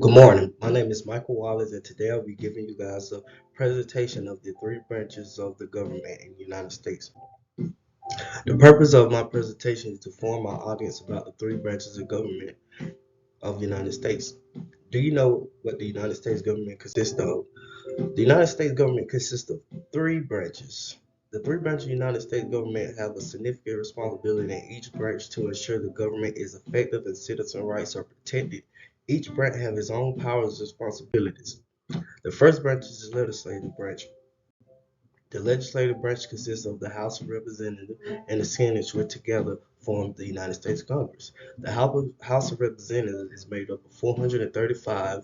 Good morning. My name is Michael Wallace, and today I'll be giving you guys a presentation of the three branches of the government in the United States. The purpose of my presentation is to inform my audience about the three branches of government of the United States. Do you know what the United States government consists of? The United States government consists of three branches. The three branches of the United States government have a significant responsibility in each branch to ensure the government is effective and citizen rights are protected. Each branch has its own powers and responsibilities. The first branch is the legislative branch. The legislative branch consists of the House of Representatives and the Senate, which together form the United States Congress. The House of Representatives is made up of 435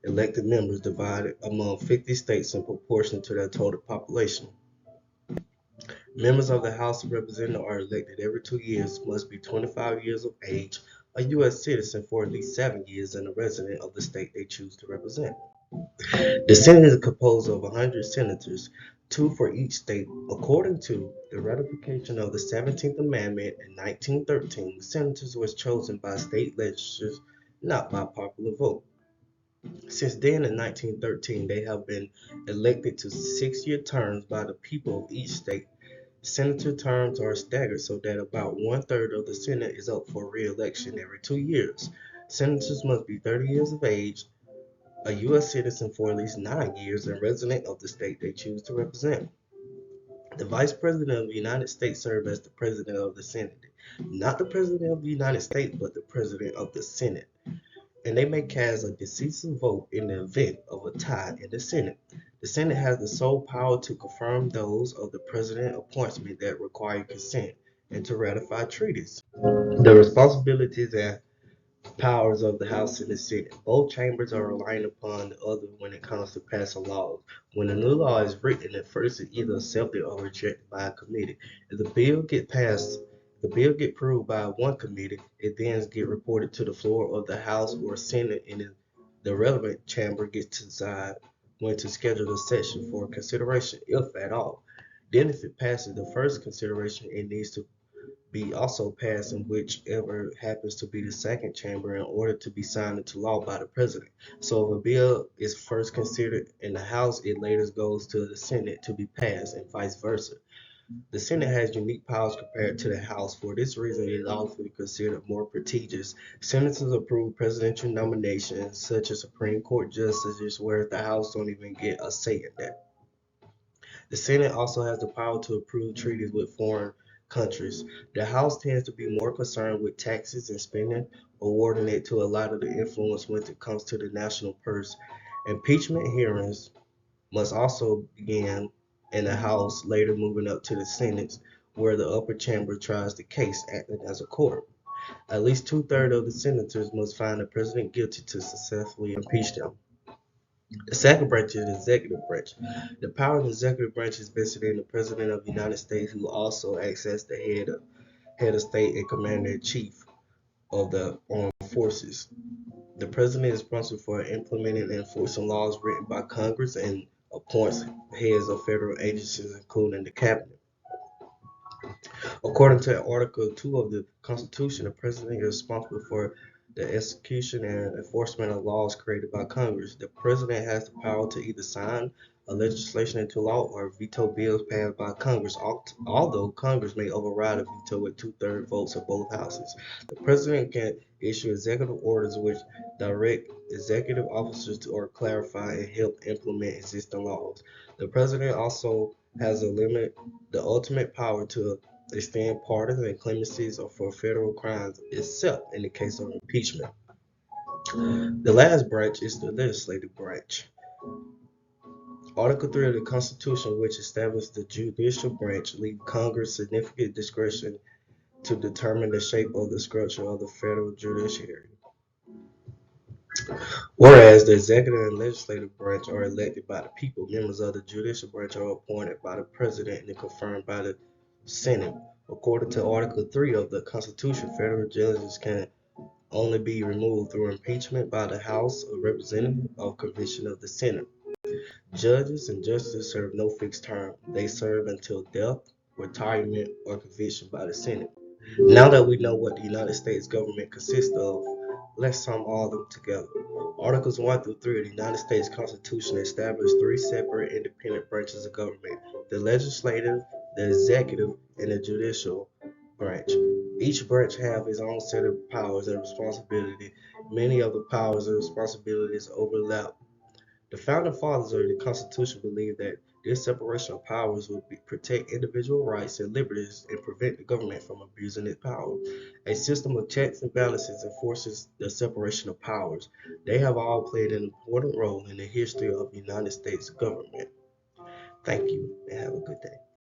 elected members divided among 50 states in proportion to their total population. Members of the House of Representatives are elected every 2 years, must be 25 years of age, a U.S. citizen for at least 7 years, and a resident of the state they choose to represent. The Senate is composed of 100 senators, two for each state. According to the ratification of the 17th Amendment in 1913, senators were chosen by state legislatures, not by popular vote. Since then, in 1913, they have been elected to 6-year terms by the people of each state. Senator terms are staggered so that about one-third of the Senate is up for re-election every 2 years. Senators must be 30 years of age, a U.S. citizen for at least 9 years, and resident of the state they choose to represent. The Vice President of the United States serves as the President of the Senate. Not the President of the United States, but the President of the Senate. And they may cast a decisive vote in the event of a tie in the Senate. The Senate has the sole power to confirm those of the President appointment that require consent and to ratify treaties. The responsibilities and powers of the House and the Senate. Both chambers are relying upon the other when it comes to passing laws. When a new law is written, it first is either accepted or rejected by a committee. If the bill get passed, the bill get approved by one committee, it then get reported to the floor of the House or Senate, and the relevant chamber gets to decide when to schedule a session for consideration, if at all. Then if it passes the first consideration, it needs to be also passed in whichever happens to be the second chamber in order to be signed into law by the president. So if a bill is first considered in the House, it later goes to the Senate to be passed and vice versa. The Senate has unique powers compared to the House. For this reason, it is often considered more prestigious. Senators approve presidential nominations, such as Supreme Court justices, whereas the House don't even get a say in that. The Senate also has the power to approve treaties with foreign countries. The House tends to be more concerned with taxes and spending, awarding it to a lot of the influence when it comes to the national purse. Impeachment hearings must also begin in the House, later moving up to the Senate, where the upper chamber tries the case, acting as a court. At least two-thirds of the senators must find the president guilty to successfully impeach them. The second branch is the executive branch. The power of the executive branch is vested in the President of the United States, who also acts as the head of state and commander-in-chief of the armed forces. The President is responsible for implementing and enforcing laws written by Congress and appoints heads of federal agencies, including the cabinet. According to Article 2 of the Constitution, the President is responsible for the execution and enforcement of laws created by Congress. The President has the power to either sign a legislation into law or veto bills passed by Congress, although Congress may override a veto with two-thirds votes of both houses. The President can issue executive orders which direct executive officers to or clarify and help implement existing laws. The President also has the ultimate power to extend pardons and clemencies for federal crimes, except in the case of impeachment. The last branch is the legislative branch. Article 3 of the Constitution, which establishes the judicial branch, leaves Congress significant discretion to determine the shape of the structure of the federal judiciary. Whereas the executive and legislative branch are elected by the people, members of the judicial branch are appointed by the president and confirmed by the Senate. According to Article 3 of the Constitution, federal judges can only be removed through impeachment by the House of Representatives or conviction of the Senate. Judges and justices serve no fixed term. They serve until death, retirement, or conviction by the Senate. Now that we know what the United States government consists of, Let's sum all of them together. Articles 1 through 3 of the United States Constitution establish three separate independent branches of government: the legislative, the executive, and the judicial branch. Each branch have its own set of powers and responsibility. Many of the powers and responsibilities overlap. The founding fathers of the Constitution believed that this separation of powers would protect individual rights and liberties and prevent the government from abusing its power. A system of checks and balances enforces the separation of powers. They have all played an important role in the history of the United States government. Thank you and have a good day.